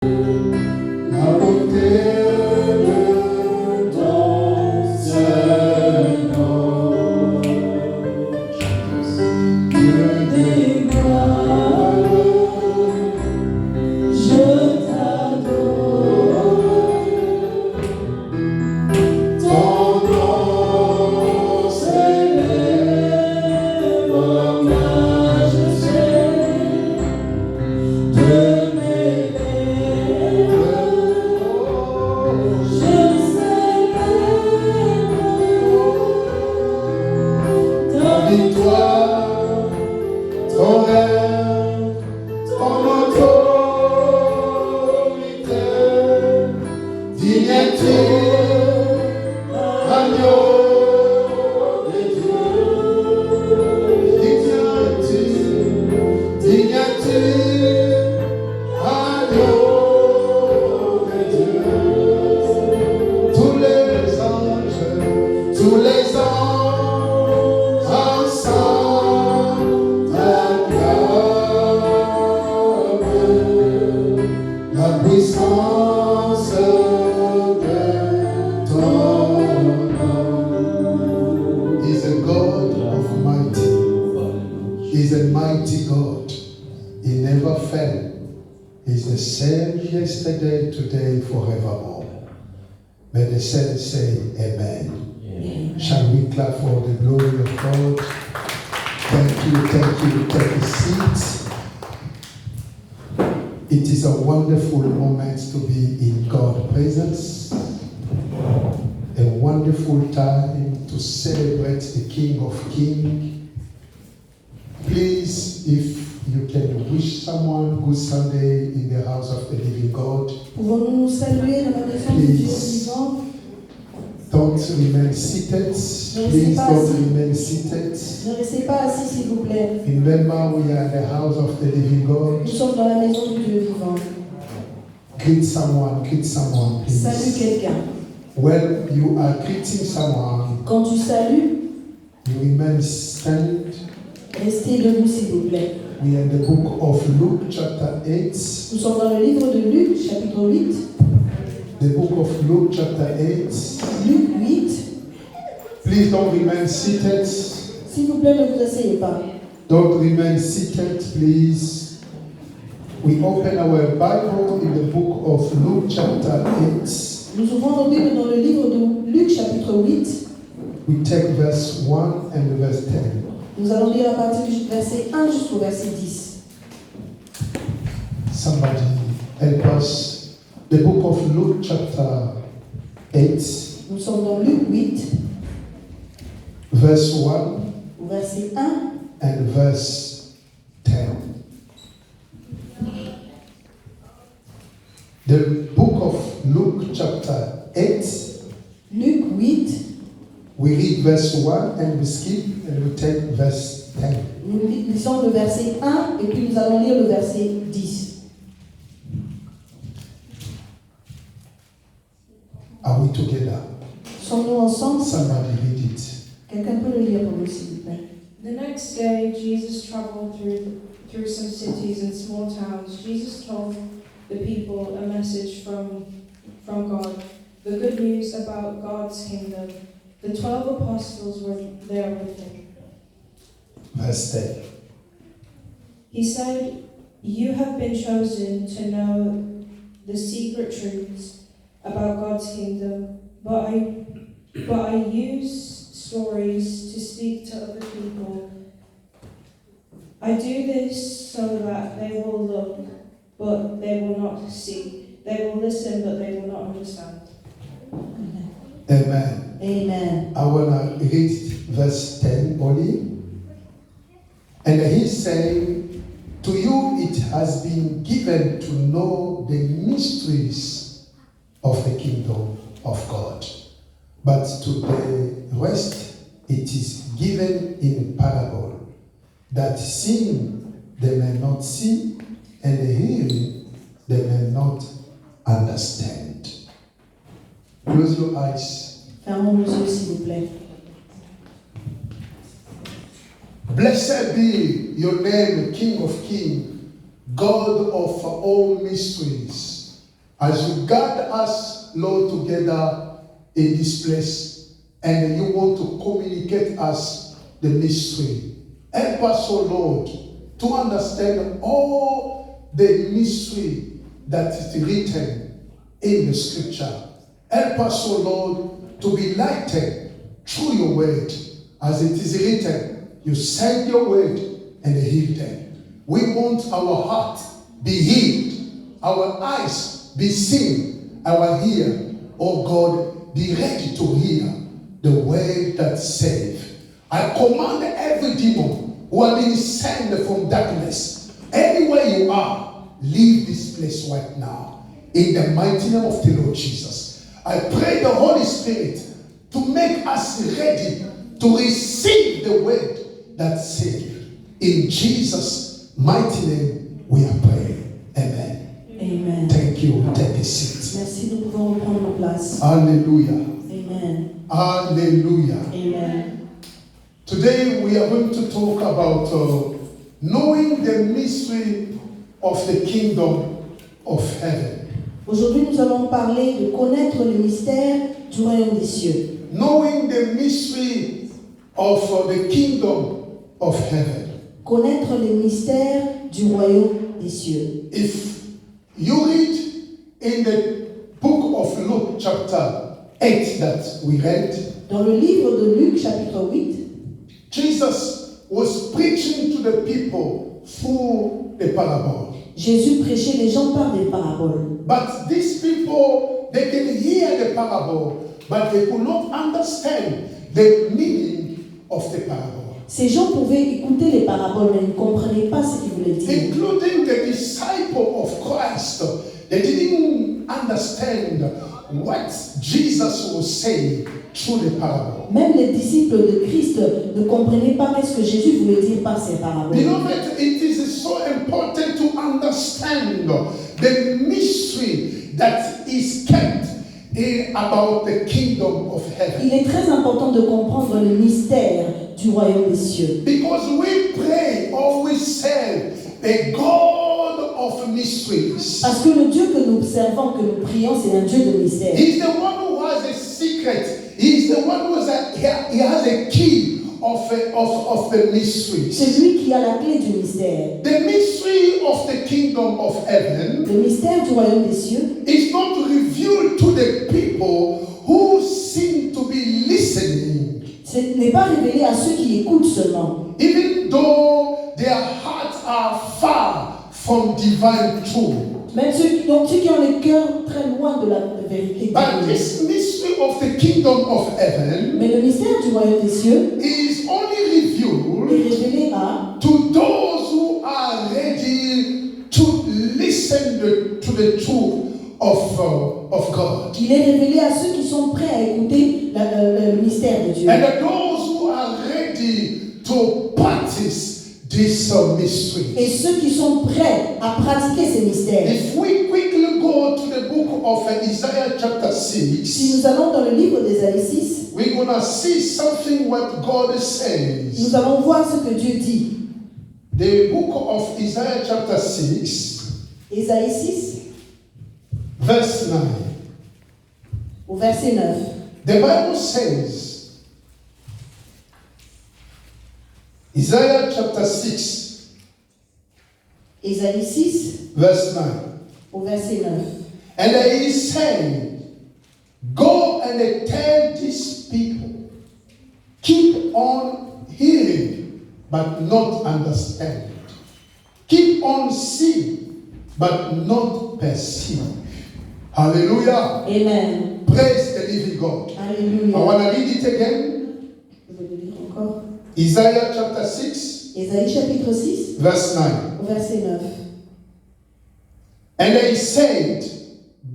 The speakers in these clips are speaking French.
La beauté de ton Seigneur, Dieu des gloires, je t'adore. Ton nom s'élève en majesté de mes lèvres. Je célèbre ta victoire, ton règne, ton autorité, dignité, agneau de Dieu, dignité, dignité, agneau de Dieu. Tous les anges ensemble t'acclament la puissance de ton nom. He's a God of mighty. He's a mighty God. He never failed. He's the same yesterday, today, forevermore. May the saints say amen. Shall we clap for the glory of God? Thank you. Take a seat. It is a wonderful moment to be in God's presence. A wonderful time to celebrate the King of Kings. Please, if you can wish someone good Sunday in the house of the living God. Pouvons-nous nous saluer dans la maison du Dieu vivant? Don't remain seated. Please don't remain seated. Ne restez pas assis, s'il vous plaît. Remember, we are in the house of the living God. Nous sommes dans la maison du Dieu vivant. Greet someone, please. Salue quelqu'un. When you are greeting someone, Quand tu salues, you remain standing. restez debout, s'il vous plaît. We are in the book of Luke, chapter 8. Nous sommes dans le livre de Luc, chapitre 8. The book of Luke, chapter 8. Luc 8. Please don't remain seated. S'il vous plaît, ne vous asseyez pas. Don't remain seated, please. We open our Bible in the book of Luke, chapter 8. Nous ouvrons nos Bibles dans le livre de Luc, chapitre 8. We take verse 1 and verse 10. Nous allons lire à partir du verset 1 jusqu'au verset 10. Somebody help us. The book of Luke, chapter 8, Nous sommes dans Luc 8, verse 1 verset 1 and verse 10. The book of Luke, chapter 8, Luc 8, we read verse 1 and we skip and we take verse 10. nous lisons le verset 1 et puis nous allons lire le verset 10. Are we together? Sommes-nous ensemble? Somebody read it. Quelqu'un peut le lire pour nous, s'il vous plaît. The next day, Jesus traveled through some cities and small towns. Jesus told the people a message from God, the good news about God's kingdom. The 12 apostles were there with him. Verse 10. He said, "You have been chosen to know the secret truths about God's kingdom, but I use stories to speak to other people. I do this so that they will look, but they will not see. They will listen, but they will not understand." Amen. Amen. I want to read verse 10 only. And he's saying, to you it has been given to know the mysteries of the kingdom of God. But to the rest it is given in parable, that seeing they may not see, and hearing they may not understand. Close your eyes. Fermons nos yeux, s'il vous plaît. Blessed be your name, King of Kings, God of all mysteries. as you gather us, Lord, together in this place, and you want to communicate us the mystery. Help us, oh Lord, to understand all the mystery that is written in the scripture. Help us, oh Lord, to be lighted through your word. As it is written, you send your word and heal them. We want our heart be healed, our eyes be seen, our ear, oh God, be ready to hear the word that saves. I command every demon who has been sent from darkness, anywhere you are, leave this place right now. In the mighty name of the Lord Jesus, I pray the Holy Spirit to make us ready to receive the word that saves. In Jesus' mighty name, we are praying. Amen. Amen. Thank you. Take a seat. Merci, nous pouvons reprendre nos places. Hallelujah. Amen. Hallelujah. Amen. Today we are going to talk about knowing the mystery of the kingdom of heaven. Aujourd'hui, nous allons parler de connaître le mystère du royaume des cieux. Knowing the mystery of the kingdom of heaven. Connaître le mystère du royaume des cieux. If you read in the book of Luke chapter 8 that we read, Dans le livre de Luc, chapitre 8, Jesus was preaching to the people through the parable. Jésus prêchait les gens par des paraboles. But these people, they can hear the parable, but they could not understand the meaning of the parable. Ces gens pouvaient écouter les paraboles, mais ils ne comprenaient pas ce qu'il voulait dire. Including the disciple of Christ, they didn't understand what Jesus was saying through the parable. Même les disciples de Christ ne comprenaient pas qu'est-ce que Jésus voulait dire par ces paraboles. Beloved, it is so important to understand the mystery that is kept about the kingdom of heaven. Il est très important de comprendre le mystère du royaume des cieux. Because we pray or we serve a God of mysteries. Parce que le Dieu que nous servons, que nous prions, c'est un Dieu de mystère. He's the one who has a secret. He's the one who he has a key of the mysteries. C'est lui qui a la clé du mystère. The mystery of the kingdom of heaven Le mystère du royaume des cieux is not revealed to the people who seem to be listening, ce n'est pas révélé à ceux qui écoutent seulement. even though their hearts are far from divine truth. Même ceux qui ont les cœurs très loin de la vérité. But this mystery of the kingdom of heaven Mais le mystère du royaume des cieux is only revealed est révélé à to those who are ready to listen to the truth of God. Il est révélé à ceux qui sont prêts à écouter le mystère de Dieu. And those who are ready to practice this mystery. Et ceux qui sont prêts à pratiquer ces mystères. If we quickly go to the book of Isaiah chapter 6, Si nous allons dans le livre d'Ésaïe 6, we're going to see something what God says. nous allons voir ce que Dieu dit. The book of Isaiah chapter 6, Ésaïe 6, verse 9. au verset 9. The Bible says, Isaiah chapter 6, Ésaïe 6, verse 9. au verset 9. And he said, go and tell these people, keep on hearing, but not understand. Keep on seeing, but not perceive. Hallelujah. Amen. Praise the living God. I Alléluia. want to read it again. Je vais le lire encore. Isaiah chapter 6, Ésaïe chapitre 6, verse 9. au verset 9. And they said,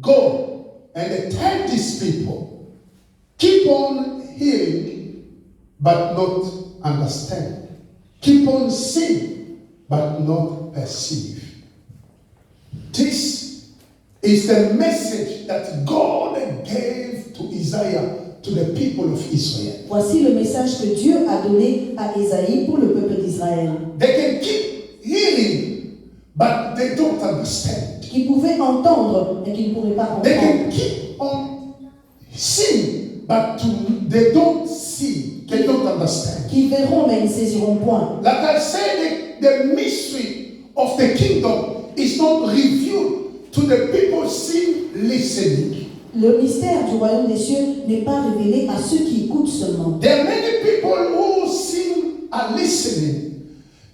go and tell these people, keep on hearing, but not understand. Keep on seeing, but not perceive. This is the message that God gave to Isaiah, to the people of Israel. Voici le message que Dieu a donné à Ésaïe pour le peuple d'Israël. They can keep hearing, but they don't understand. qui pouvaient entendre et qui ne pourraient pas They comprendre. can keep on seeing, but they don't see, they don't understand. Qui verront mais ils ne saisiront point. Like I said, the mystery of the kingdom is not revealed to the people seen listening. Le mystère du royaume des cieux n'est pas révélé à ceux qui écoutent seulement. There are many people who are listening.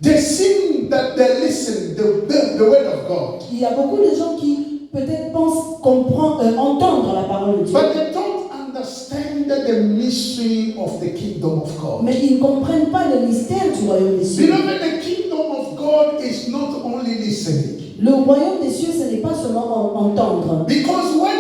They seem that they listen the word of God, Il y a beaucoup de gens qui peut-être pensent comprendre, entendre la parole de Dieu, but they don't understand the mystery of the kingdom of God. mais ils ne comprennent pas le mystère du royaume des cieux. Beloved, the kingdom of God is not only listening. Le royaume des cieux, ce n'est pas seulement entendre. Because when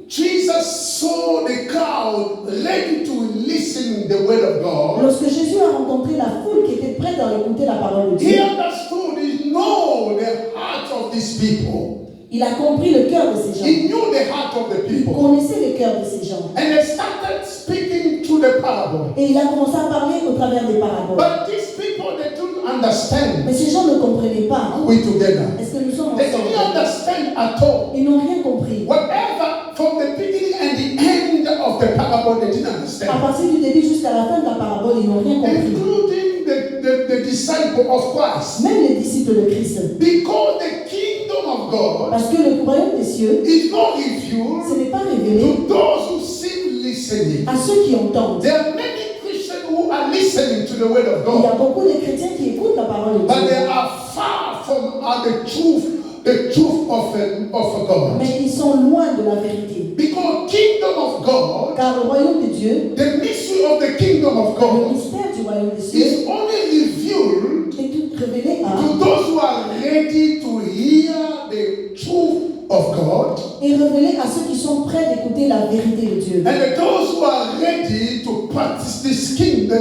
Jesus saw the crowd ready to listen the word of God, Lorsque Jésus a rencontré la foule qui était prête à écouter la parole de he Dieu, understood, he knew the heart of these people. il a compris le cœur de ces gens. He knew the heart of the Il people. connaissait le cœur de ces gens. And they started speaking through the parable. Et il a commencé à parler au travers des paraboles. But these people, they don't understand. Mais ces gens ne comprenaient pas. Are we together? Est-ce que nous sommes They didn't ensemble? understand at all. Ils n'ont rien compris. Whatever, from the beginning and the end of the parable, they didn't À understand. partir du début jusqu'à la fin de la parabole, ils n'ont rien compris. Including the disciple of Christ. Même les disciples de Christ. Because the kingdom of God Parce que le royaume des cieux, is not ce revealed n'est pas révélé to those who seem listening. à ceux qui entendent. There are many Christians who are listening to the word of Il y a God, beaucoup de chrétiens qui écoutent la parole de but Dieu. they are far from the truth of God. Mais ils sont loin de la vérité. Because kingdom of God, Car le royaume de Dieu, the mystery of the kingdom of le God, mystère du royaume des cieux, is only revealed est tout révélé à to those who are ready to hear the truth of God, et révélé à ceux qui sont prêts d'écouter la vérité de Dieu. and those who are ready to practice this truth.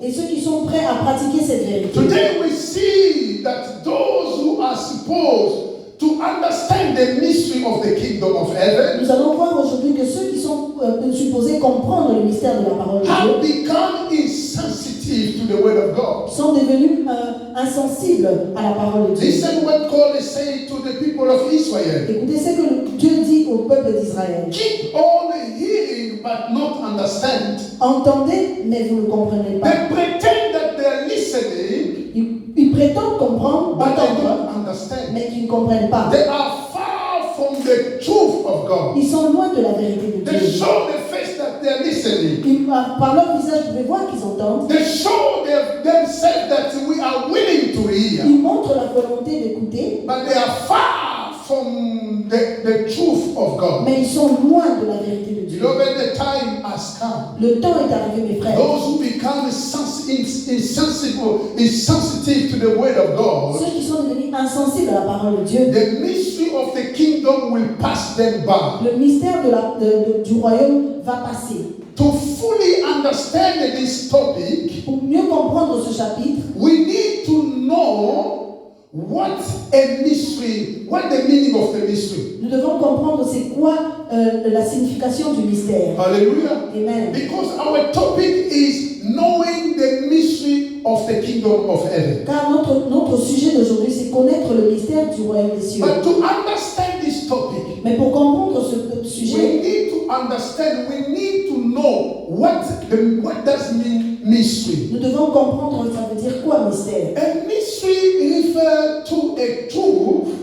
Et ceux qui sont prêts à pratiquer cette vérité. Today we see that those who are supposed to understand the mystery of the kingdom of heaven Nous allons voir aujourd'hui que ceux qui sont supposés comprendre le mystère de la parole de have Dieu become insensitive to the word of God. sont devenus insensibles à la parole de Dieu. Listen what God is saying to the people of Israel. Écoutez ce que Dieu dit au peuple d'Israël. Keep on hearing but not understand. Entendez, mais vous ne comprenez pas. They pretend that they are listening Ils prétendent comprendre, but they entendre, don't understand. mais qui ne comprennent pas. They are far from the truth of God. Ils sont loin de la vérité de They Dieu. show the face that they are listening. Par leur visage, vous pouvez voir qu'ils entendent. They show themselves that we are willing to hear. Ils montrent la volonté d'écouter, But they are far from the truth of God. mais ils sont loin de la vérité de Dieu. Beloved, the time has come. Le temps est arrivé, mes frères. Those who become insensitive to the word of God, Ceux qui sont devenus insensibles à la parole de Dieu, the mystery of the kingdom will pass them by. le mystère du royaume va passer. To fully understand this topic, Pour mieux comprendre ce chapitre, we need to know what a mystery, what the meaning of the mystery. nous devons comprendre c'est quoi la signification du mystère. Hallelujah. Amen. Because our topic is knowing the mystery of the kingdom of heaven. Car notre sujet d'aujourd'hui, c'est connaître le mystère du royaume des cieux. But to understand this topic, Mais pour comprendre ce we sujet, need to understand, we need to know what does mean mystery. nous devons comprendre ça veut dire quoi mystère. A mystery refers to a truth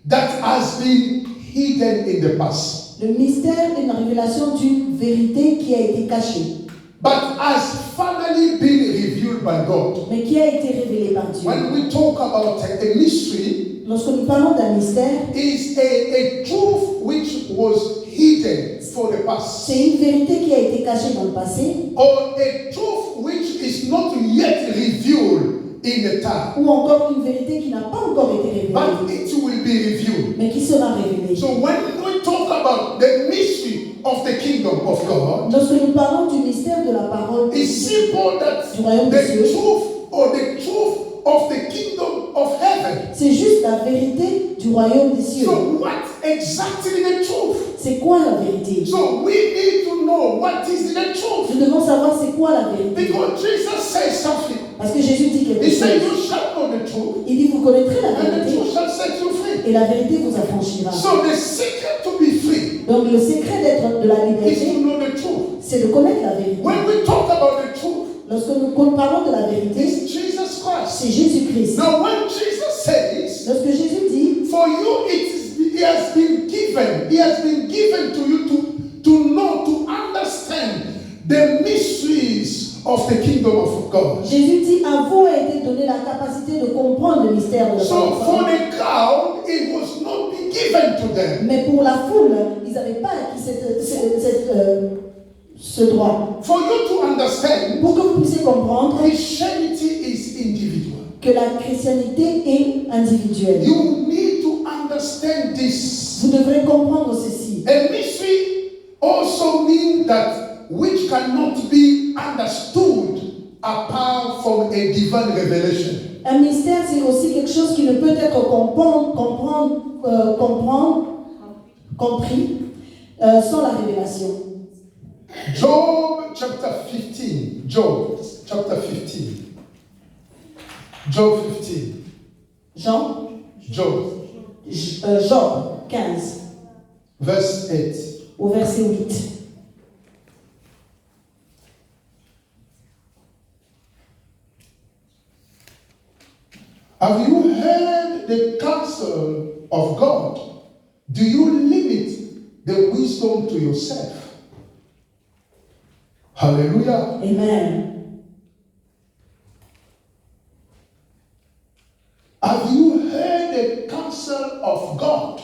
that has been hidden in the past, Le mystère est une révélation d'une vérité qui a été cachée, but has finally been revealed by God. mais qui a été révélée par Dieu. When we talk about a mystery, Lorsque nous parlons d'un mystère, is a truth which was hidden for the past, c'est une vérité qui a été cachée dans le passé, or a truth which is not yet revealed in the time, ou encore une vérité qui n'a pas encore été but révélée, it will be revealed. mais qui sera révélée. So when we talk about the mystery of the kingdom of God, Lorsque nous parlons du mystère de la parole it's simple that du royaume des the cieux, truth or the truth of the kingdom of heaven. c'est juste la vérité du royaume des cieux. So what exactly the truth? C'est quoi la vérité? So we need to know what is the truth. Nous devons savoir c'est quoi la vérité. Because Jesus says something. Parce que Jésus dit quelque He said, chose. you shall know the truth, Il dit, vous connaîtrez la and the vérité truth shall set you free. et la vérité vous affranchira. So the secret to be free Donc le secret d'être de la is to liberté, know the truth. c'est de connaître la vérité. When we talk about the truth, Lorsque nous parlons de la vérité, it's Jesus Christ. c'est Jésus-Christ. Now when Jesus says, Lorsque Jésus dit, for you he has been given to you to know, to understand the mysteries of the kingdom of God. Jésus dit, à vous a été donné la capacité de comprendre le mystère de la So for parole. the crowd, it was not be given to them. Mais pour la foule, ils n'avaient pas acquis ce droit. For you to understand, Pour que vous puissiez comprendre Christianity is individual. que la chrétienté est individuelle. You need to understand this. Vous devrez comprendre ceci. A mystery also means that which cannot be understood apart from a divine revelation. Un mystère, c'est aussi quelque chose qui ne peut être compris sans la révélation. Job chapter 15. Job chapter 15. Job 15. Jean, Job, Job 15, verse 8. au verset 8. Have you heard the counsel of God? Do you limit the wisdom to yourself? Hallelujah. Amen. Have you heard the counsel of God?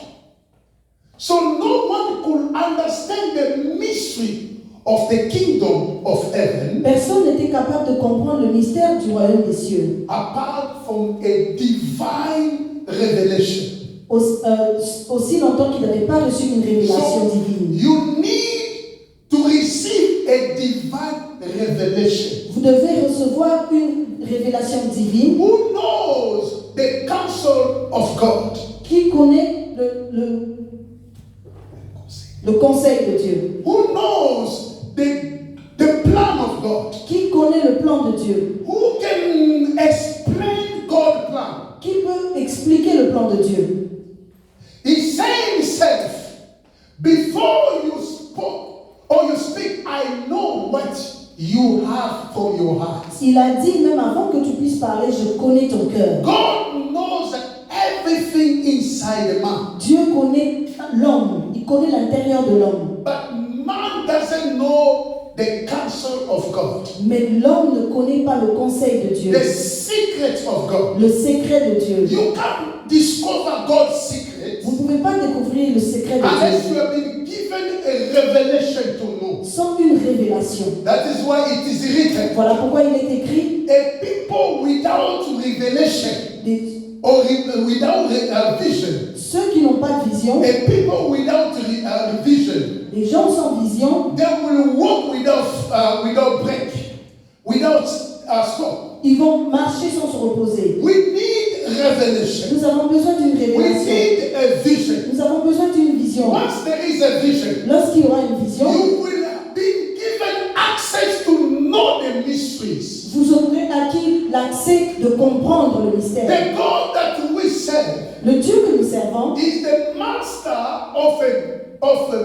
So no one could understand the mystery of the kingdom of heaven Personne n'était capable de comprendre le mystère du royaume des cieux, apart from a divine revelation. aussi longtemps qu'il n'avait pas reçu une révélation So divine. you need to receive a divine revelation. Vous devez recevoir une révélation divine. Who knows the counsel of God? Qui connaît le conseil de Dieu? Who knows the plan of God? Qui connaît le plan de Dieu? Who can explain God's plan? Qui peut expliquer le plan de Dieu? He said himself, before you spoke or you speak, I know what you have from your heart. Il a dit, même avant que tu puisses parler, je connais ton cœur. God knows everything inside the man. Dieu connaît l'homme, il connaît l'intérieur de l'homme. But man doesn't know the counsel of God. Mais l'homme ne connaît pas le conseil de Dieu, The secret of God. le secret de Dieu. You can't discover God's secret Vous ne pouvez pas découvrir le secret de unless you Dieu have been given a revelation to know. sans une révélation. That is why it is written, Voilà pourquoi il est écrit, a people without revelation or without vision, ceux qui n'ont pas de vision, a people without vision, les gens sans vision, they will walk without break, without stop. ils vont marcher sans se reposer. We need revelation. Nous avons besoin d'une We révélation. need a vision. Nous avons besoin d'une vision. Once there is a vision, Lorsqu'il y aura une vision, you will be given access to know the mysteries. vous aurez acquis l'accès de comprendre le mystère. The God that we serve Le Dieu que nous servons, is the master of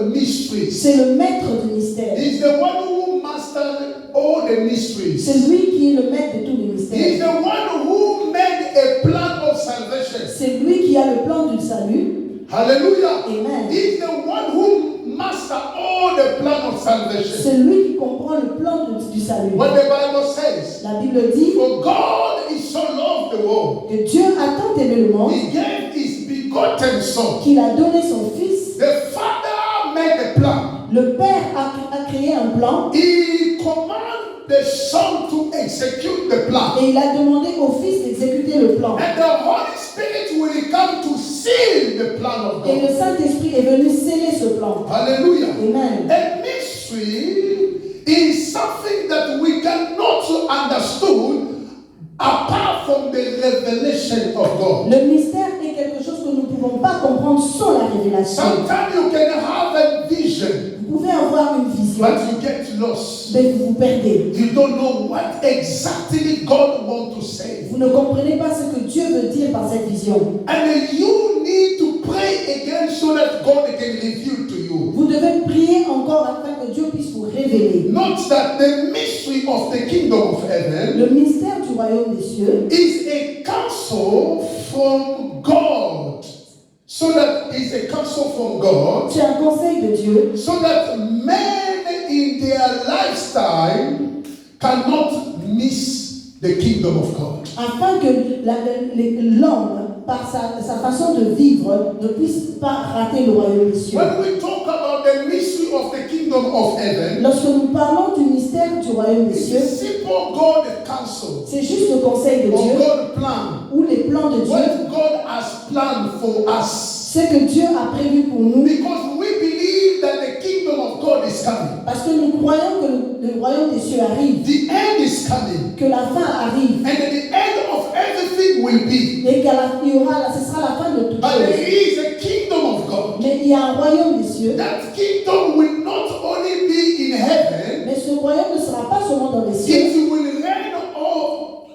mysteries. c'est le maître du mystère. He's the one who masters all the mysteries. C'est lui qui est le maître de tous les He's mystères. the one who made a plan of salvation. C'est lui qui a le plan du salut. Hallelujah. Amen. He's the one who masters all the plan of salvation. C'est lui qui comprend le plan du salut. What the Bible says, La Bible dit for God is so loved the world, que Dieu a tant aimé le monde He gave His begotten Son. qu'il a donné son Fils. The Father made the plan. Le Père a créé un plan He commanded the Son to execute the plan. et il a demandé au Fils d'exécuter le plan. And the Holy Spirit will come to seal the plan of Et le God. Saint-Esprit est venu sceller ce plan. Hallelujah. Amen. A mystery is something that we cannot understand apart from the revelation of God. Le mystère est quelque chose que nous ne pouvons pas comprendre sans la révélation. Sometimes you can have a vision, Vous pouvez avoir avoir une vision, but you get lost. mais vous vous perdez. You don't know what exactly God wants to say. Vous ne comprenez pas ce que Dieu veut dire par cette vision. And you need to pray again so that God can reveal to you. Vous devez prier encore afin que Dieu puisse vous révéler. Note that the mystery of the kingdom of heaven Le mystère du royaume des cieux is a counsel from God. So that is a counsel from God. c'est un conseil de Dieu So that men in their lifetime cannot miss the kingdom of God. afin que l'homme, par sa façon de vivre, ne puisse pas rater le royaume des cieux. When we talk about the mystery of the kingdom of heaven, Lorsque nous parlons du mystère du royaume des it's cieux, a simple God counsel c'est juste le conseil de or Dieu God plan. ou les plans de Dieu. What God has planned for us. C'est que Dieu a prévu pour nous Because we believe that the kingdom of God is coming. parce que nous croyons que le royaume des cieux arrive, The end is coming. que la fin arrive And at the end of everything will be. et ce sera la fin de toute But there chose. is a kingdom of God. Mais il y a un royaume des cieux, That kingdom will not only be in heaven, mais ce royaume ne sera pas seulement dans les cieux, it will reign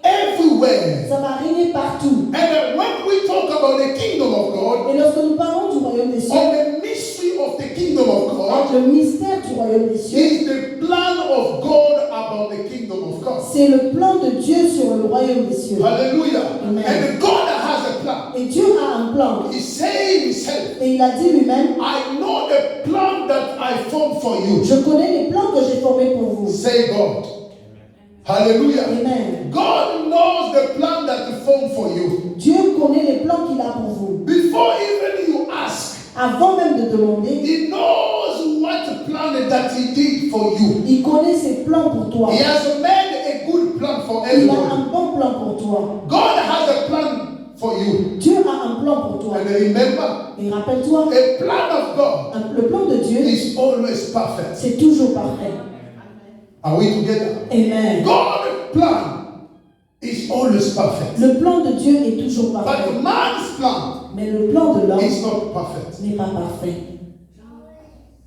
everywhere. ça va régner partout. And when we talk about the kingdom of God, Et lorsque nous parlons du royaume des cieux, or the mystery of the kingdom of God, le mystère du royaume des cieux, is the plan of God about the kingdom of God. c'est le plan de Dieu sur le royaume des cieux. Hallelujah. Amen. And God has a plan. Et Dieu a un plan. He said himself, Et il a dit lui-même, I know the plan that I formed for you. je connais les plans que j'ai formés pour vous. Say God. Hallelujah. Amen. God knows the plan that He formed for you. Dieu connaît les plans qu'il a pour vous. Before even you ask, Avant même de demander, He knows what plan that He did for you. il connaît ses plans pour toi. He has made a good plan for Il a everyone. un bon plan pour toi. God has a plan for you. Dieu a un plan pour toi. And remember, Et rappelle-toi, a plan of God le plan de Dieu, is always perfect. c'est toujours parfait. Are we together? Amen. God's plan is always perfect. Le plan de Dieu est toujours parfait. But man's plan Mais le plan de l'homme is not perfect. n'est pas parfait.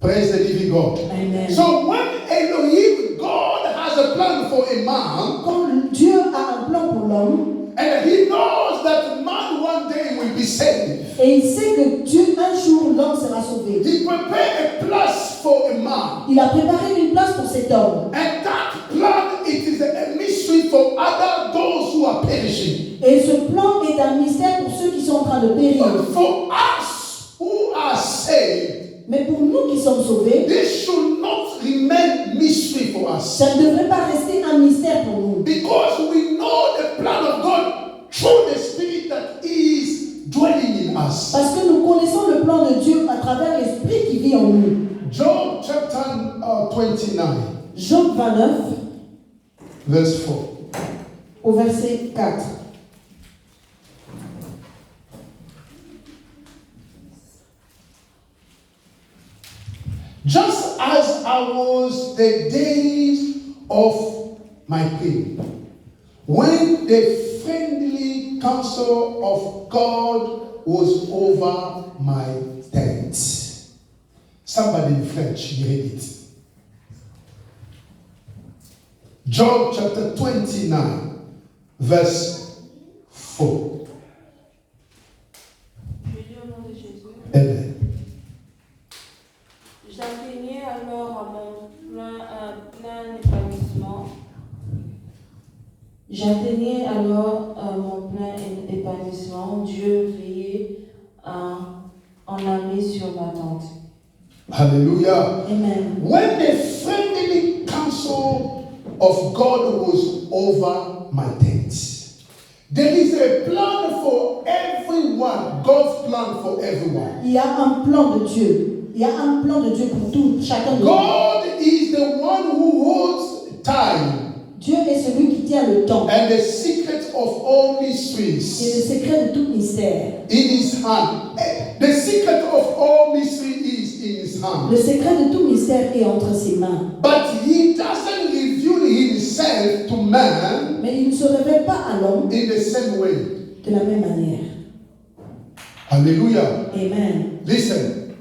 Praise the living God. Amen. So when Elohim, God has a plan for a man, Quand Dieu a un plan pour l'homme, and He knows that man one day will be saved, et il sait que Dieu, un jour, l'homme sera sauvé. He prepared a place for a man. Il a préparé une place pour cet homme. And that plan, it is a mystery for other those who are perishing. Et ce plan est un mystère pour ceux qui sont en train de périr. But for us who are saved, Mais pour nous qui sommes sauvés, this should not remain mystery for us. ça ne devrait pas rester un mystère pour nous. Because we know the plan of God through the Spirit that is dwelling in us. Parce que nous connaissons le plan de Dieu à travers l'Esprit qui vit en nous. Job chapter 29, Job 29, verse 4. au verset 4. Just as I was the days of my pain, when the friendly counsel of God was over my tent. Somebody in French, you read it. Job chapter 29, verse 4. Je lis au nom de Jésus. Amen. J'atteignais alors à mon plein épanouissement. J'atteignais alors à mon plein épanouissement. Dieu veillait en ami sur ma tente. Hallelujah. Amen. When the friendly counsel of God was over my tent, there is a plan for everyone. God's plan for everyone. Il y a un plan de Dieu. Il y a un plan de Dieu pour tout, chacun de nous. God is the one who holds time Dieu est celui qui tient le temps. and the secret of all C'est le mysteries secret de tout mystère. in His hand. The secret of all mystery is in His hand. Le secret de tout mystère est entre ses mains. But He doesn't reveal Himself to man Mais il ne se révèle pas à l'homme in the same way. de la même manière. Hallelujah. Amen. Listen.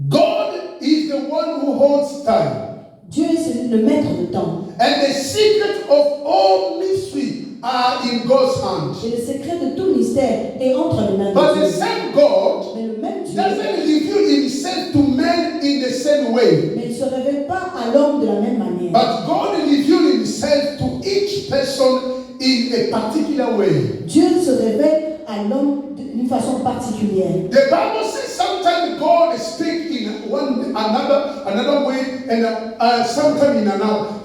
God is is the one who holds time. Dieu est le maître de temps. And the secret of all mystery are in God's hands. Et le secret de tout mystère est entre les mains But de the Dieu. same God Mais le même Dieu, doesn't reveal himself to men in the same way. mais il ne se révèle pas à l'homme de la même manière. But God reveals himself to each person in a particular way. Dieu se révèle à l'homme d'une façon particulière. The Bible says sometimes God speaks in another way, and sometimes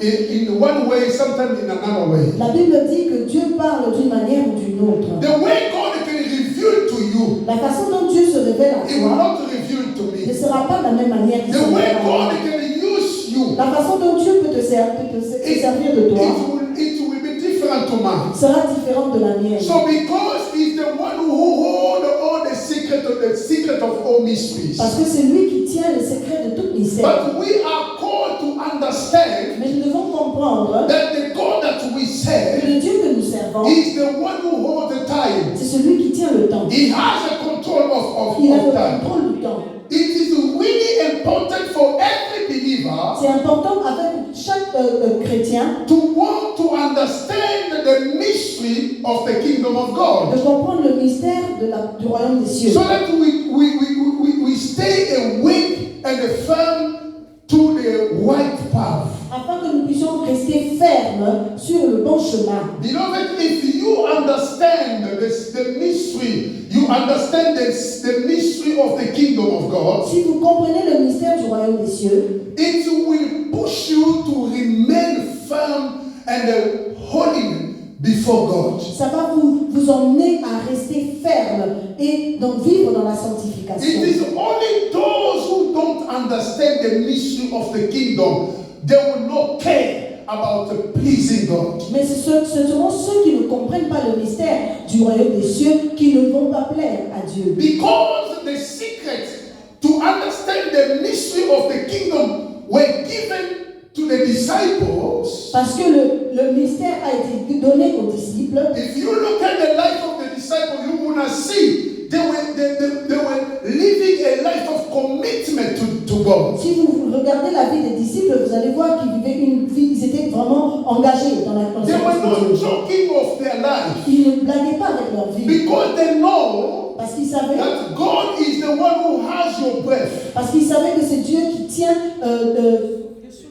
in one way, sometimes in another way. La Bible dit que Dieu parle d'une manière ou d'une autre. The way God can reveal to you, La façon dont Dieu se révèle à He will toi not reveal to ne me. sera pas de la même manière qu'il se The way révèle à moi. God can use you, La façon dont Dieu peut te servir de toi it will be different to mine. sera différente de la mienne. So because He's the one who holds all the secret of all mysteries. Parce que c'est lui qui tient le secret de tout mystère. But we are called to understand Mais nous devons comprendre that the God that we que serve le Dieu que nous servons, is the one who holds the time. c'est celui qui tient le temps. He has a control of Il a le time. contrôle du temps. It is really important for every believer C'est important avec chaque chrétien to want to understand the mystery of the kingdom of de God, comprendre le mystère du royaume des cieux. so that we stay awake and firm to the right path. Afin que nous puissions rester fermes sur le bon chemin. Beloved, if you understand the mystery, you understand the mystery of the kingdom of God, Si vous comprenez le mystère du royaume des cieux, it will push you to remain firm and holy before God. ça va vous emmener à rester ferme et donc vivre dans la It sanctification. is only those who don't understand the mystery of the kingdom, they will not care about pleasing God. Mais ce seront ceux qui ne comprennent pas le mystère du royaume des cieux qui ne vont pas plaire à Dieu. Because the secret to understand the mystery of the kingdom were given to the disciples. Parce que le mystère a été donné aux disciples. If you look at the life of the disciples, you will not see they were living a life of commitment to God. Si vous regardez la vie des disciples, vous allez voir qu'ils vivaient une vie, ils étaient vraiment engagés dans la They were conscience de not Dieu. joking of their life Ils ne blaguaient pas avec leur vie. because they know Parce qu'ils savaient, that God is the one who has your breath. parce qu'ils savaient que c'est Dieu qui tient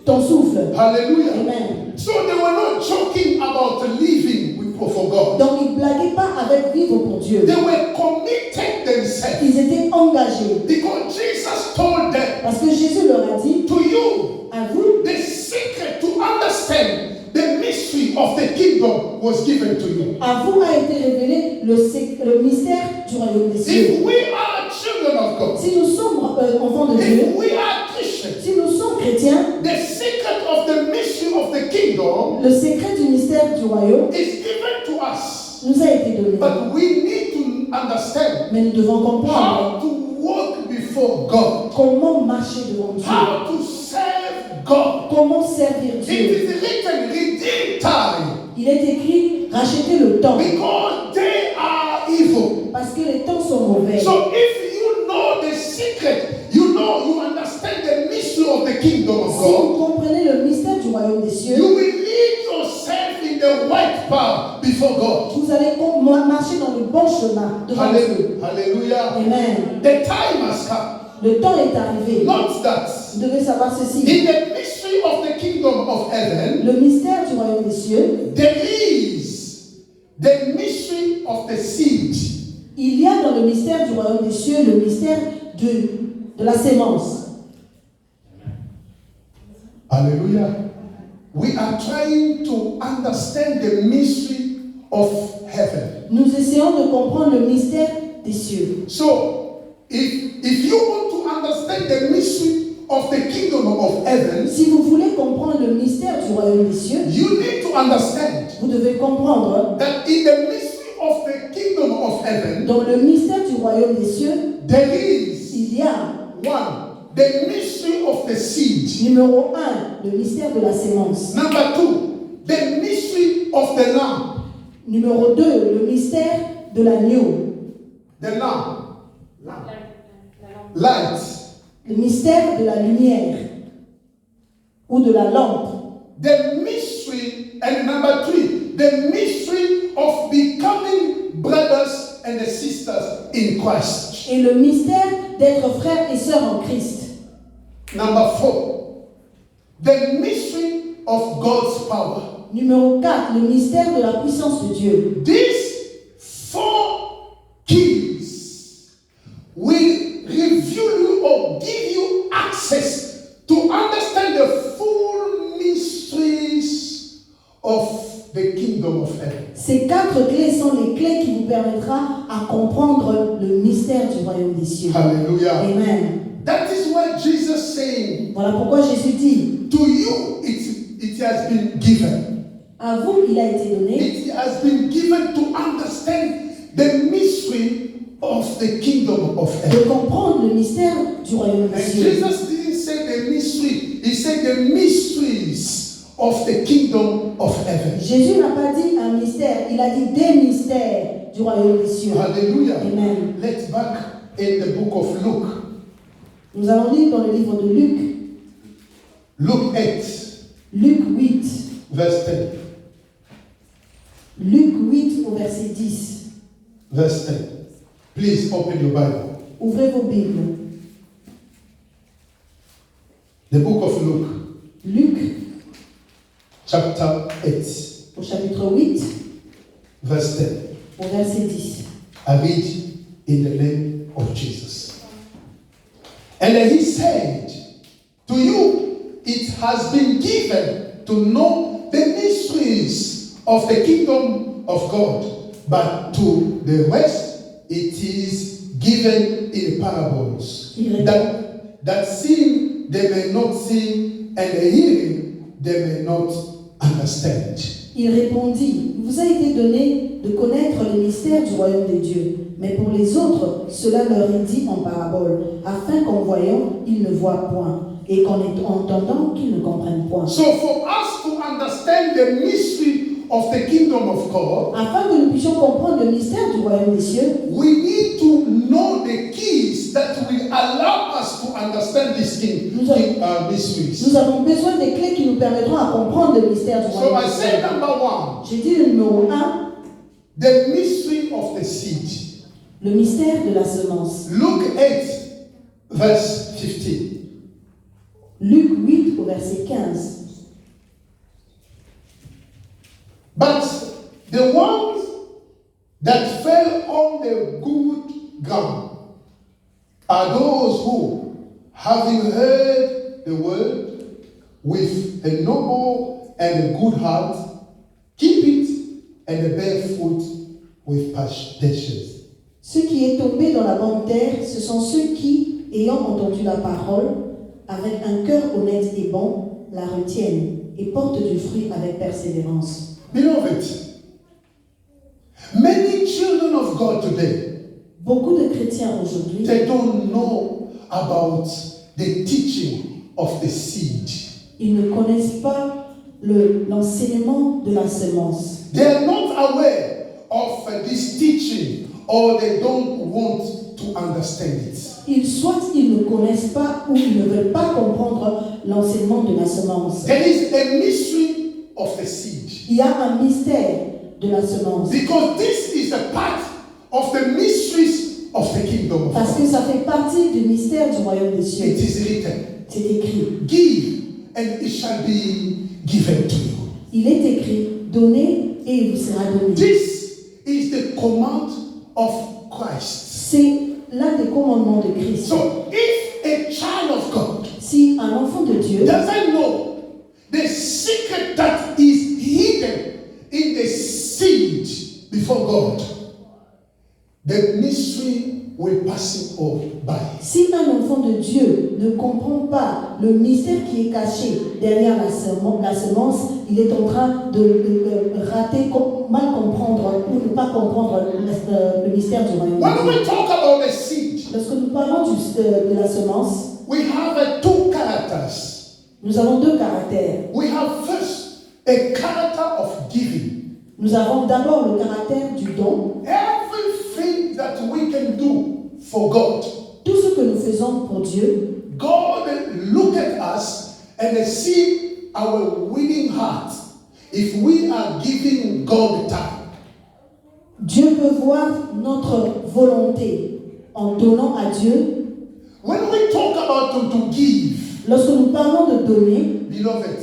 ton souffle. Hallelujah. Amen. So they were not joking about living for God. Donc ils ne blaguaient pas avec vivre pour Dieu. They were committed themselves Ils étaient engagés. because Jesus told them, Parce que Jésus leur a dit, to you, à vous, the secret to understand the mystery of the kingdom was given to you. à vous a été révélé le mystère du royaume des cieux. If we are children of God, Si nous sommes enfants de Dieu, if we are Christians, si nous sommes chrétiens, the secret of the mystery of the kingdom le secret du mystère du royaume is given to us. nous a été donné. But we need to understand Mais nous devons comprendre how to walk before God, comment marcher devant Dieu, how to serve God. comment servir It Dieu. is written, redeem time, Il est écrit, rachetez le temps, because they are evil. parce que les temps sont mauvais. So if you know the secret, you understand the mystery of the kingdom of Si vous God, comprenez le mystère du royaume des cieux, you will lead yourself in the right path before God. vous allez marcher dans le bon chemin devant Dieu. Hallelujah. Amen. The time has come. Le temps est arrivé. Not that. Vous devez savoir ceci. In the mystery of the kingdom of heaven, Le mystère du royaume des cieux, there is the mystery of the seed. il y a dans le mystère du royaume des cieux le mystère de la sémence. Hallelujah. We are trying to understand the mystery of heaven. Nous essayons de comprendre le mystère des cieux. So, if you want to understand the mystery of the kingdom of heaven, Si vous voulez comprendre le mystère du royaume des cieux, you need to understand vous devez comprendre that in the mystery of the kingdom of heaven, dans le mystère du royaume des cieux, there is il y a one, the mystery of the seed. numéro 1, le mystère de la sémence. Number 2, the mystery of the lamb. Numéro 2, le mystère de l'agneau. The lamb. Light. Le mystère de la lumière ou de la lampe. The mystery, and number 3, the mystery of becoming brothers and sisters in Christ. Et le mystère d'être frères et sœurs en Christ. Number 4, the mystery of God's power. Numéro 4, le mystère de la puissance de Dieu. These 4 keys will reveal you or give you access to understand the full mysteries of the kingdom of heaven. Ces 4 clés sont les clés qui vous permettra à comprendre le mystère du royaume des cieux. Hallelujah. Amen. That is what Jesus saying. Voilà pourquoi Jésus dit, To you it has been given. à vous il a été donné It has been given to understand the mystery of the kingdom of de heaven. comprendre le mystère du royaume des And cieux. Jesus didn't say the mystery, he said the mysteries of the kingdom of heaven. Jésus n'a pas dit un mystère, il a dit des mystères du royaume des cieux. Hallelujah. Amen. Let's back in the book of Luke. Nous allons lire dans le livre de Luc, Luke 8, Luc 8, verse 10. Luc 8 au verset 10. Verse 10. Please open your Bible. Ouvrez vos Bibles. The book of Luke, Luc chapter 8, au chapitre 8 verse 10. au verset 10. I read in the name of Jesus. And then he said, to you it has been given to know the mysteries of the kingdom of God, but to the rest it is given in parables, that seeing they may not see, and hearing they may not understand. Il répondit, il vous a été donné de connaître les mystères du royaume des dieux, mais pour les autres, cela leur est dit en parabole, afin qu'en voyant, ils ne voient point, et qu'en entendant, qu'ils ne comprennent point. So for us to understand the mystery of the kingdom of God, Afin que nous puissions comprendre le mystère du royaume des cieux, we need to know the keys that will allow us to understand these mysteries. nous avons besoin des clés qui nous permettront à comprendre le mystère du So royaume I des say cieux. number 1, J'ai dit le numéro 1, the mystery of the seed. le mystère de la semence. Luke 8, verse 15. Luc 8 au verset 15. But the ones that fell on the good ground are those who, having heard the word with a noble and a good heart, keep it and bear fruit with patience. Ce qui est tombé dans la bonne terre, ce sont ceux qui, ayant entendu la parole, avec un cœur honnête et bon, la retiennent et portent du fruit avec persévérance. Beloved, many children of God today, Beaucoup de chrétiens aujourd'hui, they don't know about the teaching of the seed. ils ne connaissent pas l'enseignement de la semence. They are not aware of this teaching, or they don't want to understand it. Soit ils ne connaissent pas ou ils ne veulent pas comprendre l'enseignement de la semence. There is a mystery of the seed. Il y a un mystère de la semence. Because this is a part of the mysteries of the kingdom of Parce que God. ça fait partie du mystère du royaume des cieux. It is written, C'est écrit. give and it shall be given to you. Il est écrit, donnez et il vous sera donné. This is the command of Christ. C'est l'un des commandements de Christ. So if a child of God Si un enfant de Dieu doesn't know the secret that is hidden in the seed before God, the mystery will pass him all by. Si un enfant de Dieu ne comprend pas le mystère qui est caché derrière la semence, il est en train de rater, mal comprendre ou ne pas comprendre le mystère du royaume. When we talk about the seed, Lorsque nous parlons de la semence, we have two characters. nous avons deux caractères. We have first a character of giving. Nous avons d'abord le caractère du don. Everything that we can do for God, Tout ce que nous faisons pour Dieu, us and see our willing heart if we are giving God time. Dieu peut voir notre volonté en donnant à Dieu. When we talk about to give, Lorsque nous parlons de donner, beloved,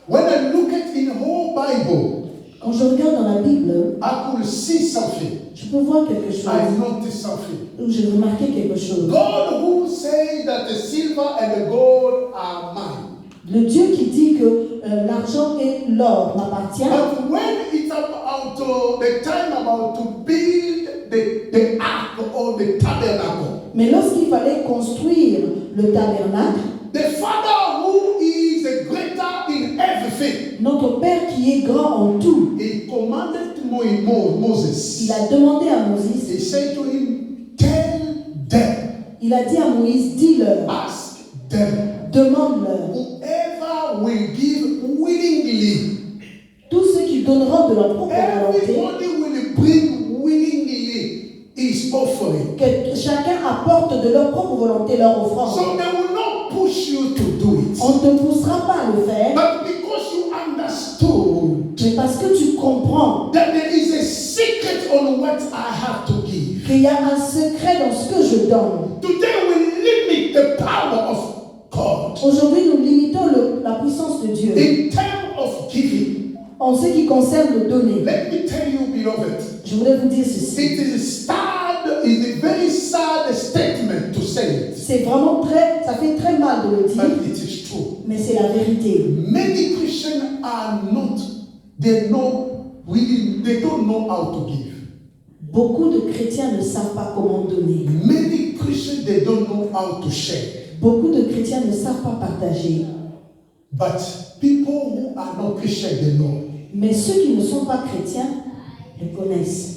when I look at in the whole Bible, quand je regarde dans la Bible, I could see something. je peux voir quelque chose. I noticed something. Où j'ai remarqué quelque chose. God who say that the silver and the gold are mine. Le Dieu qui dit que l'argent et l'or m'appartient. But when it's about the time about to build the ark or the tabernacle, Mais lorsqu'il fallait construire le tabernacle, the Father who is greater in everything, notre Père qui est grand en tout, he commanded Moses. il a demandé à Moïse, He said to him, tell them, il a dit à Moïse, dis-leur, ask them, demande-leur, whoever will give willingly, tous ceux qui donneront de leur propre volonté, everybody will bring willingly his offering. que chacun apporte de leur propre volonté leur offrande. So they will not push you to do it. On ne te poussera pas à le faire, But because you understood mais parce que tu comprends that there is a secret on what I have to give. qu'il y a un secret dans ce que je donne. Today we limit the power of God Aujourd'hui, nous limitons la puissance de Dieu in terms of giving. en ce qui concerne le donner. Let me tell you, beloved, Je voudrais vous dire ceci. it is a very sad statement to say it, C'est vraiment ça fait très mal de le dire, but it is true. mais c'est la vérité. Many Christians are not, they don't know how to give. Beaucoup de chrétiens ne savent pas comment donner. Many Christians, they don't know how to share. Beaucoup de chrétiens ne savent pas partager. But people who are not Christian, they know. Mais ceux qui ne sont pas chrétiens le connaissent.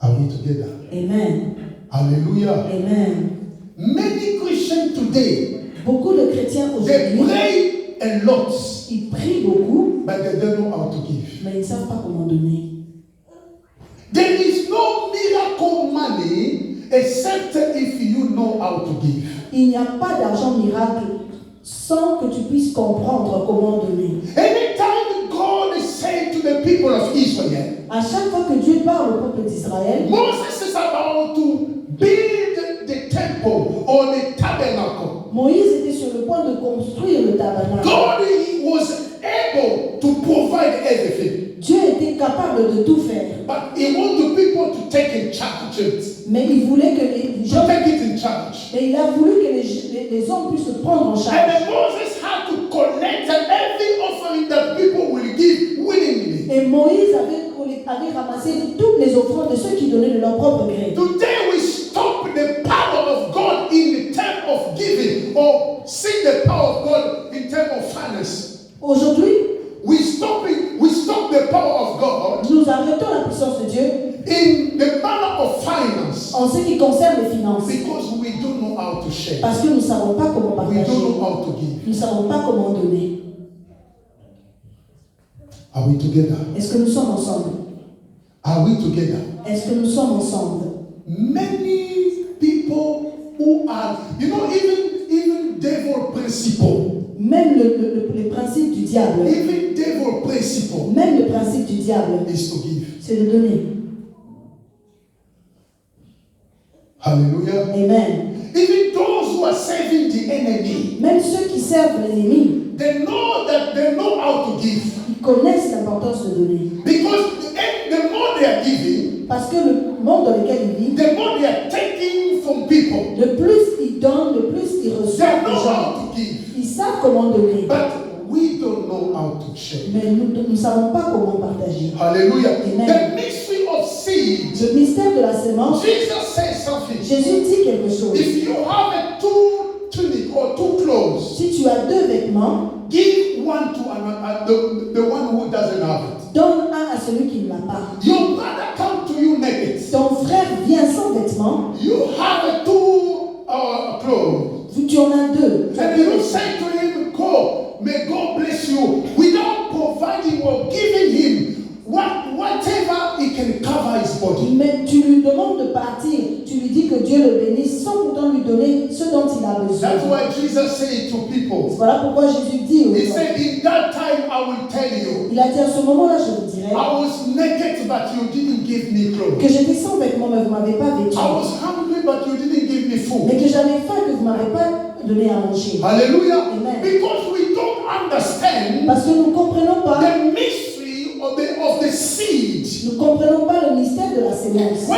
Are we together? Amen. Hallelujah. Amen. Many Christians today, Beaucoup de chrétiens they aujourd'hui, pray a lot, ils prient beaucoup, but they don't know how to give. mais ils ne savent pas comment donner. There is no miracle money except if you know how to give. Il n'y a pas d'argent miracle sans que tu puisses comprendre comment donner. Anytime God said to the people of Israel, À chaque fois que Dieu parle au peuple d'Israël, Moses is about to build the temple or the tabernacle. Moïse était sur le point de construire le tabernacle. God was able to provide everything. Dieu était capable de tout faire. But he wanted people to take in charge of it. Mais il voulait que les To gens, take it in charge. mais il a voulu que les hommes puissent le prendre en And charge. then Moses had to collect every offering that people will give willingly. Et Moïse avait ramassé toutes les offrandes de ceux qui donnaient de leur propre gré. Today we stop the power of God in the term of giving or see the power of God in term of finance. Aujourd'hui, We stop the power of God nous arrêtons la puissance de Dieu in the manner of finance en ce qui concerne les finances. because we don't know how to share. Parce que nous ne savons pas comment We partager. don't know how to give. Nous ne savons pas comment donner. Are we together? Est-ce que nous sommes ensemble? Are we together? Est-ce que nous sommes ensemble? Many people who are, even devil principle, Même le principe du diable, even devil principle même le principe du diable, is to give. c'est de donner. Hallelujah. Amen. Even those who are serving the enemy, Même ceux qui servent l'ennemi, they know how to give. ils connaissent l'importance de donner. Because the more they are giving, Parce que le monde dans lequel ils vivent, the more they are taking from people. le plus ils donnent, le plus ils They reçoivent know des gens. how to give. Ils savent comment donner. But we don't know how to share. Mais nous ne savons pas comment partager. Hallelujah. Amen. The mystery of seed. Le mystère de la sémence, Jesus says something. Jésus dit quelque chose. If you have a two tunic or two clothes, Si tu as 2 vêtements, give one to another, the one who doesn't have it. donne un à celui qui ne l'a pas. Your brother come to you naked. Ton frère vient sans vêtements, You have two clothes. tu en as 2. And you say to him, go, may God bless you, without providing or giving him whatever he can cover his body. Mais tu lui demandes de partir tu lui dis que Dieu le bénisse sans pourtant lui donner ce dont il a besoin. That's why Jesus said to people, Voilà pourquoi Jésus dit aux He gens, said, in that time I will tell you, il a dit à ce moment-là, je vous dirai, I was naked but you didn't give me clothes. que j'étais sans vêtements, mais vous ne m'avez pas vêtu. I was hungry but you didn't give me food. Mais que j'avais faim, que vous ne m'avez pas donné à manger. Hallelujah. Amen. Because we don't understand Parce que nous ne comprenons pas, the mystery of the seed. nous ne comprenons pas le mystère de la sémence.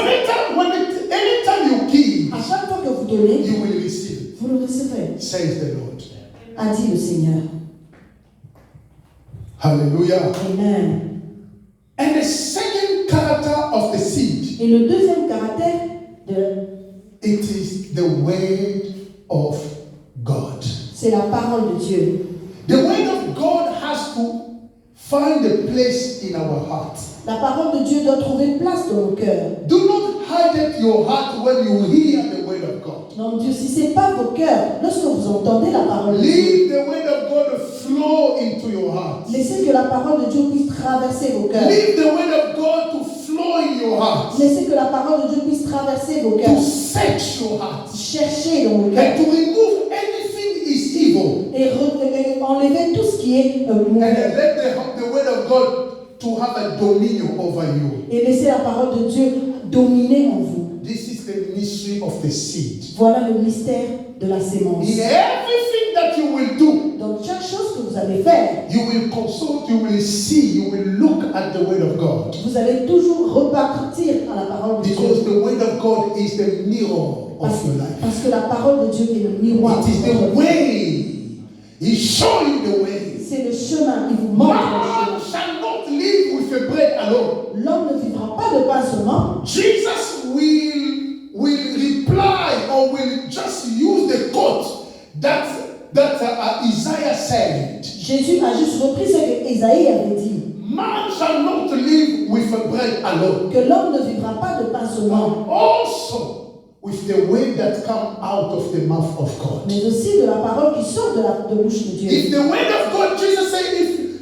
Anytime you give, À chaque fois que vous donnez, you will receive. vous le recevrez, Says the Lord. a dit le Seigneur. Hallelujah. Amen. And the second character of the seed, Et le deuxième caractère, it is the word of God. c'est la parole de Dieu. The word of God has to find a place in our heart. La parole de Dieu doit trouver place dans nos cœurs. Do not hide your heart when you hear the word of God. Non, Dieu, si ce n'est pas vos cœurs, lorsque vous entendez la parole de Dieu, Leave the word of God flow into your heart. laissez que la parole de Dieu puisse traverser vos cœurs. Leave the word of God to flow in your heart. Laissez que la parole de Dieu puisse traverser vos To cœurs. search your heart. Cherchez dans vos And cœurs. to remove anything is evil. Et enlever tout ce qui est And mauvais. let the word of God to have a dominion over you. Et laissez la parole de Dieu dominer en vous. This is the mystery of the seed. Voilà le mystère de la sémence. In everything that you will do, Dans chaque chose que vous allez faire, you will consult, you will see, you will look at the word of God. vous allez toujours repartir à la parole de Because Dieu. the word of God is the mirror of your life. Parce que la parole de Dieu est le miroir. It is de votre the vie. way. He show you the way. C'est le chemin, il vous montre le Man chemin. shall not live with a bread alone. L'homme ne vivra pas de pain seulement. Jesus will reply or will just use the quote that Isaiah said. Jésus a juste repris ce que Ésaïe avait dit. Man shall not live with a bread alone. Que l'homme ne vivra pas de pain seulement, Also with the word that come out of the mouth of God. mais aussi de la parole qui sort de la bouche de Dieu. If the word of God, Jesus said,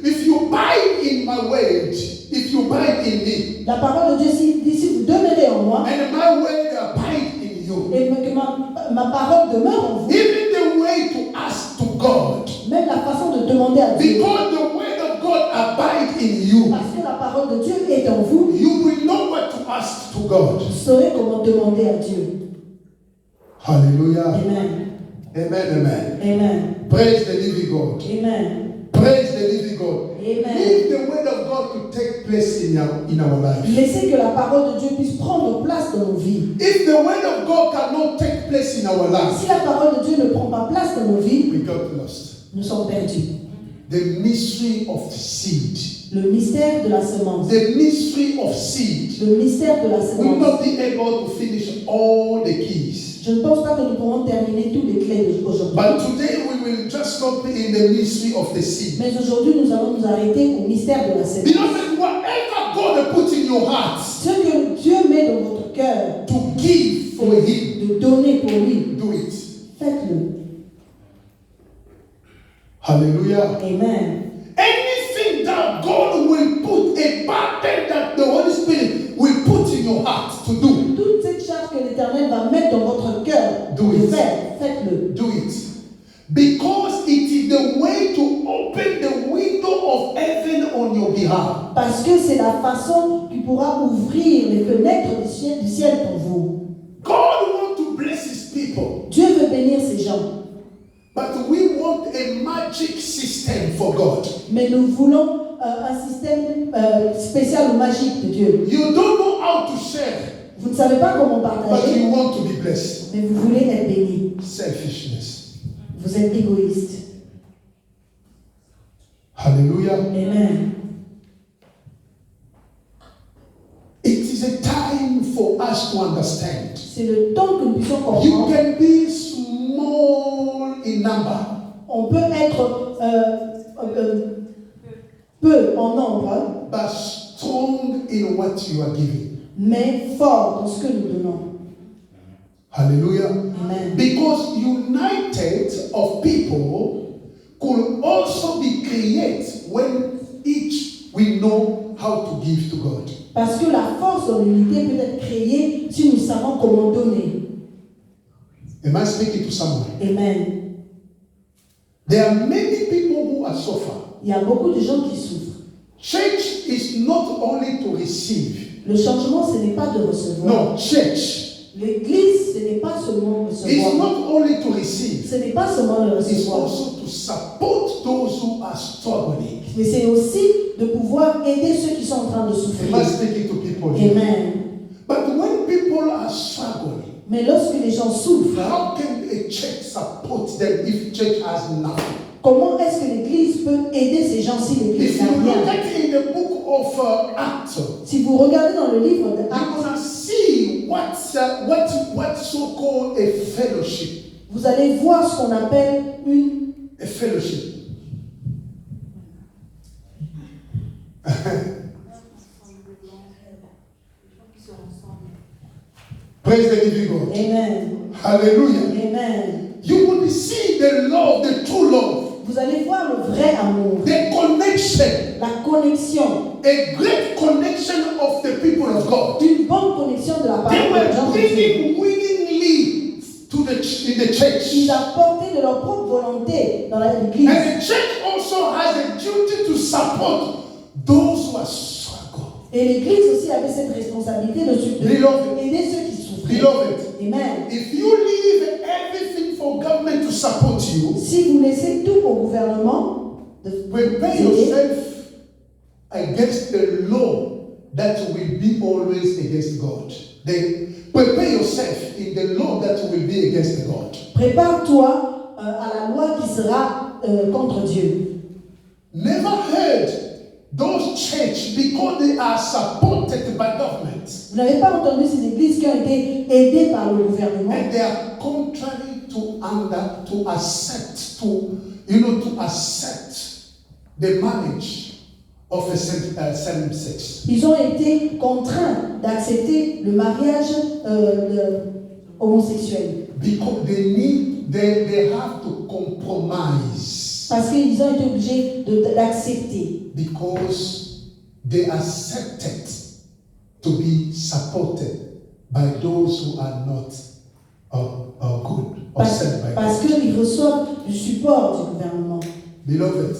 if you abide in my word, if you abide in me, La parole de Dieu dit, si vous demeurez en moi, and my word abide in you, et que ma parole demeure en vous, even the way to ask to God, même la façon de demander à Dieu, because the word of God abide in you, parce que la parole de Dieu est en vous, you will know what to ask to God. vous saurez comment demander à Dieu. Hallelujah. Amen. Amen, amen. Amen. Praise the living God. Amen. Praise the living God. Amen. Leave the word of God to take place in our life. Laissez que la parole de Dieu puisse prendre place dans nos vies. If the word of God cannot take place in our life, Si la parole de Dieu ne prend pas place dans nos vies, we got lost. nous sommes perdus. The mystery of seed. Le mystère de la semence. The mystery of seed. Le mystère de la We will semence. not be able to finish all the keys. Je ne pense pas que nous pourrons terminer tous les clés aujourd'hui. But today we will just stop in the mystery of the seed. Mais aujourd'hui, nous allons nous arrêter au mystère de la semence. Beloved, whatever God put in your heart Ce que Dieu met dans votre cœur, to give for Him, de donner pour lui, do it. faites-le. Hallelujah. Amen. Anything that God will put, a pattern that the Holy Spirit will put in your heart to do, Toute cette charge que l'Éternel va mettre dans votre cœur Do de it. faire, faites-le. do it. Because it is the way to open the window of heaven on your behalf. Parce que c'est la façon qui pourra ouvrir les fenêtres du ciel pour vous. God wants to bless His people, Dieu veut bénir ces gens. but we want a magic system for God. Mais nous voulons un système spécial ou magique de Dieu. You don't know how to share, Vous ne savez pas comment but partager, you want to be blessed. mais vous voulez être béni. Selfishness. Vous êtes égoïste. Hallelujah. Amen. It is a time for us to understand. C'est le temps que nous puissions You comprendre. can be small in number, On peut être peu en nombre, but strong in what you are giving. mais fort dans ce que nous donnons. Hallelujah. Amen. Because united of people could also be created when each we know how to give to God. Parce que la force dans l'unité peut être créée si nous savons comment donner. Am I speaking to someone? Amen. There are many people who are suffering. Il y a beaucoup de gens qui souffrent. Church is not only to receive. Le changement, ce n'est pas de recevoir. No, church L'église, ce n'est pas seulement is recevoir. not only to receive. Ce n'est pas seulement le It's recevoir. also to support those who are struggling. Mais c'est aussi de pouvoir aider ceux qui sont en train de souffrir. Am I speaking to people here? Amen. But when people are struggling, Mais lorsque les gens souffrent, how can a church support them if church has nothing? comment est-ce que l'Église peut aider ces gens si l'Église If n'a you look rien? at in the book of Acts, Si vous regardez dans le livre de you're Actes, gonna see what so-called a fellowship. vous allez voir ce qu'on appelle A fellowship. Praise the living God. Amen. Hallelujah. Amen. You will see the love, the true love, Vous allez voir le vrai amour, the connection, la connexion, a great connection of the people of God. une bonne connexion de la They part des gens were de Dieu. bringing willingly to in the church. Ils apportaient de leur propre volonté dans l'Église. And the church also has a duty to support those who are struggling. Et l'Église aussi avait cette responsabilité de Beloved. aider ceux qui souffrent. Beloved, Amen. if you leave everything for government to support you, Si vous laissez tout au gouvernement de prepare vous aider, yourself against the law that will be always against God. Then prepare yourself in the law that will be against God. prépare-toi à la loi qui sera contre Dieu. Never heard those church because they are supported by government Vous n'avez pas entendu ces églises qui ont été aidées par le gouvernement and they are contrary to accept the marriage of a same sex. Ils ont été contraints d'accepter le mariage homosexuel. Because they have to compromise Parce qu'ils ont été obligés d'accepter. because they accepted to be supported by those who are not good or sent by Parce God. qu'ils reçoivent du support du gouvernement. Beloved,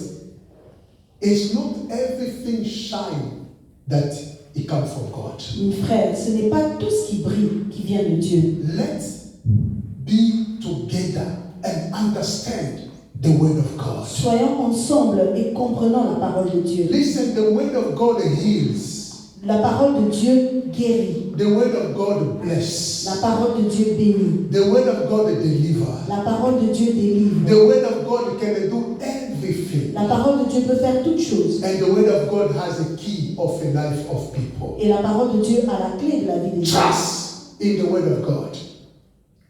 it's not everything shine that it comes from God. Mes frères, ce n'est pas tout ce qui brille qui vient de Dieu. Let's be together and understand the word of God. Soyons ensemble et comprenons la parole de Dieu. Listen, the word of God heals. La parole de Dieu guérit. The word of God bless. La parole de Dieu bénit. The word of God deliver. La parole de Dieu délivre. The word of God can do everything. La parole de Dieu peut faire toutes choses. And the word of God has a key of the life of people. Et la parole de Dieu a la clé de la vie des gens. Trust in the word of God.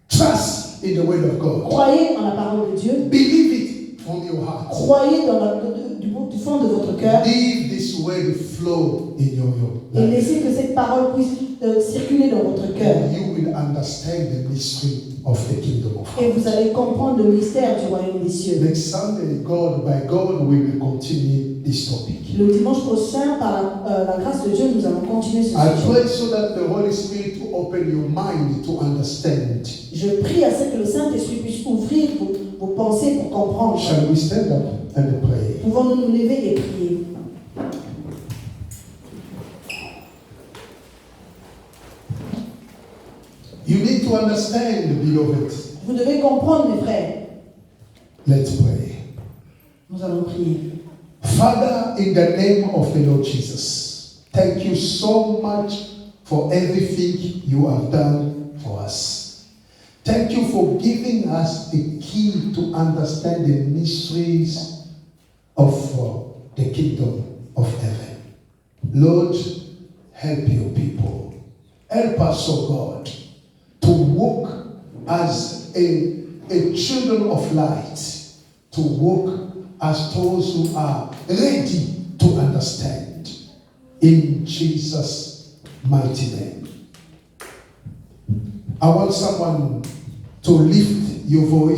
Trust in the word of God. Croyez en la parole de Dieu. Believe it from your heart. Croyez du fond de votre cœur. Leave this word flow in your Et life. laissez que cette parole puisse circuler dans votre cœur. And you will understand the mystery of the kingdom of Et God. vous allez comprendre le mystère du royaume des cieux. Next Sunday, by God, we will continue this topic. Le dimanche prochain, par la grâce de Dieu, nous allons continuer ce I sujet. pray so that the Holy Spirit will open your mind to understand. Je prie à ce que le Saint-Esprit puisse ouvrir vos pensées pour comprendre. Shall we stand up and pray? Pouvons-nous nous lever et prier? You need to understand, beloved. Vous devez comprendre, mes frères. Let's pray. Nous allons prier. Father, in the name of the Lord Jesus, thank you so much for everything you have done for us. Thank you for giving us the key to understand the mysteries of the kingdom of heaven. Lord, help your people. Help us, oh God, to walk as a children of light, to walk as those who are ready to understand. In Jesus' mighty name. I want someone to lift your voice